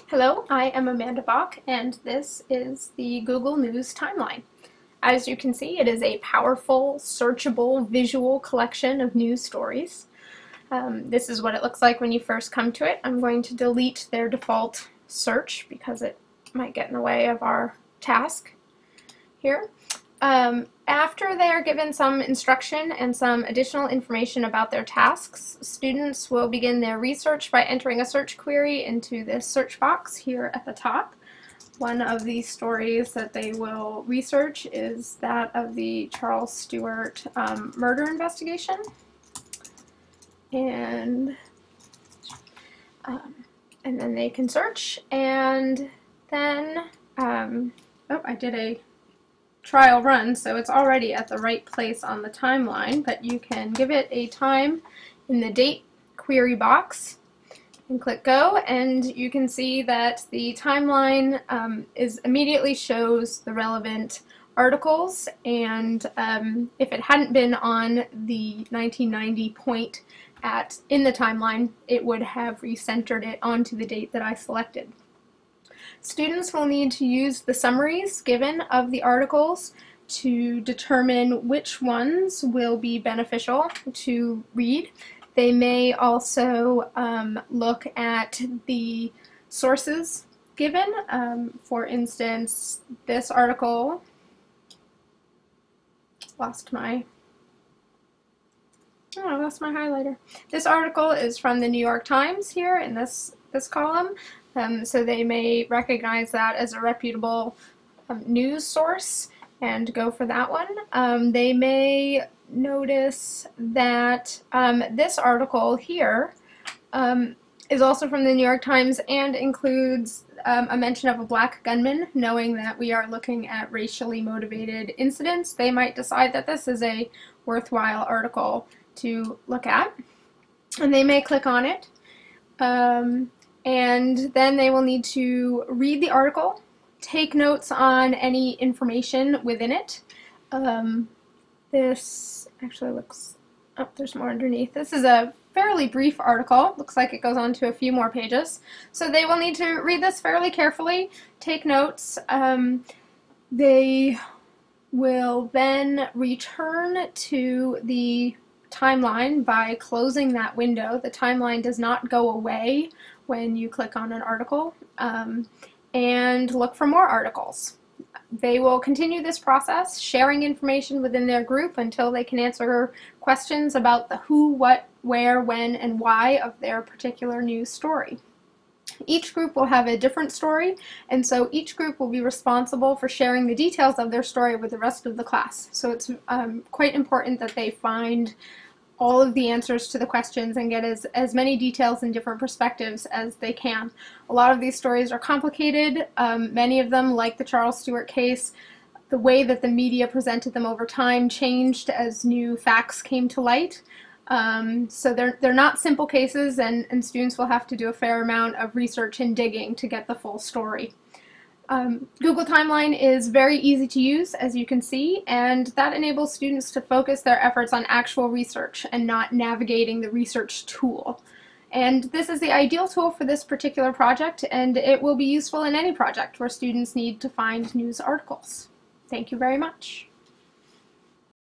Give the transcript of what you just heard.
Hello, I am Amanda Bach, and this is the Google News Timeline. As you can see, it is a powerful, searchable, visual collection of news stories. This is what it looks like when you first come to it. I'm going to delete their default search because it might get in the way of our task here. After they are given some instruction and some additional information about their tasks, students will begin their research by entering a search query into this search box here at the top. One of the stories that they will research is that of the Charles Stewart murder investigation. And then they can search, and then, oh, I did a trial run, so it's already at the right place on the timeline, but you can give it a time in the date query box and click go, and you can see that the timeline immediately shows the relevant articles, and if it hadn't been on the 1990 point in the timeline, it would have recentered it onto the date that I selected. Students will need to use the summaries given of the articles to determine which ones will be beneficial to read. They may also look at the sources given. For instance, this article, lost my highlighter. This article is from the New York Times here in this column. So they may recognize that as a reputable news source and go for that one. They may notice that this article here is also from the New York Times and includes a mention of a black gunman. Knowing that we are looking at racially motivated incidents, they might decide that this is a worthwhile article to look at, and they may click on it. And then they will need to read the article, take notes on any information within it. This actually looks, oh, there's more underneath. This is a fairly brief article. Looks like it goes on to a few more pages. So they will need to read this fairly carefully, take notes. They will then return to the timeline by closing that window. The timeline does not go away when you click on an article, and look for more articles. They will continue this process, sharing information within their group until they can answer questions about the who, what, where, when, and why of their particular news story. Each group will have a different story, and so each group will be responsible for sharing the details of their story with the rest of the class. So it's quite important that they find all of the answers to the questions and get as many details and different perspectives as they can. A lot of these stories are complicated. Many of them, like the Charles Stewart case, the way that the media presented them over time changed as new facts came to light. So they're not simple cases, and students will have to do a fair amount of research and digging to get the full story. Google Timeline is very easy to use, as you can see, and that enables students to focus their efforts on actual research and not navigating the research tool. And this is the ideal tool for this particular project, and it will be useful in any project where students need to find news articles. Thank you very much.